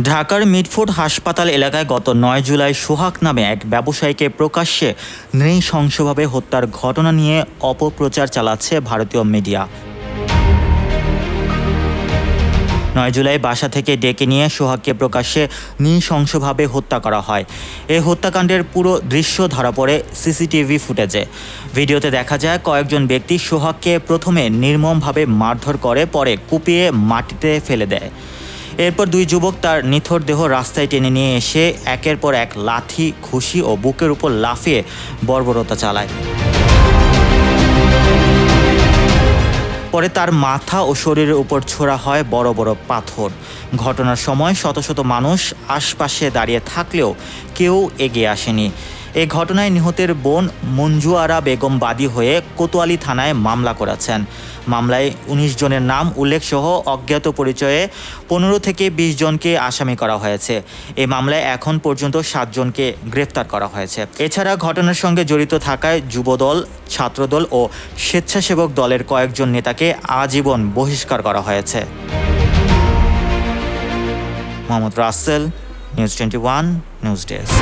ঢাকার মিটফোর্ড হাসপাতাল এলাকায় গত ৯ জুলাই সোহাগ নামে এক ব্যবসায়ীকে প্রকাশ্যে নৃশংসভাবে হত্যার ঘটনা নিয়ে অপপ্রচার চালাচ্ছে ভারতীয় মিডিয়া। ৯ জুলাই বাসা থেকে ডেকে নিয়ে সোহাগকে প্রকাশ্যে নৃশংসভাবে হত্যা করা হয়। এই হত্যাকাণ্ডের পুরো দৃশ্য ধরা পড়ে সিসিটিভি ফুটেজে। ভিডিওতে দেখা যায় কয়েকজন ব্যক্তি সোহাগকে প্রথমে নির্মমভাবে মারধর করে, পরে কুপিয়ে মাটিতে ফেলে দেয়। এরপর দুই যুবক তার নিথর দেহ রাস্তায় টেনে নিয়ে এসে একের পর এক লাঠি, ঘুষি ও বুকের উপর লাফিয়ে বর্বরতা চালায়। পরে তার মাথা ও শরীরের উপর ছোড়া হয় বড় বড় পাথর। ঘটনার সময় শত শত মানুষ আশপাশে দাঁড়িয়ে থাকলেও কেউ এগিয়ে আসেনি। এই ঘটনায় নিহতের বোন মঞ্জু আরা বেগম বাদী হয়ে কোতোয়ালি থানায় মামলা করেছেন। মামলায় ১৯ জনের নাম উল্লেখ সহ অজ্ঞাত পরিচয়ে ১৫ থেকে ২০ জনকে আসামি করা হয়েছে। এই মামলায় এখন পর্যন্ত ৭ জনকে গ্রেফতার করা হয়েছে। এছাড়া ঘটনার সঙ্গে জড়িত থাকায় যুবদল, ছাত্রদল ও স্বেচ্ছাসেবক দলের কয়েকজন নেতাকে আজীবন বহিষ্কার করা হয়েছে। Mohammad Rasel, news 21 news desk.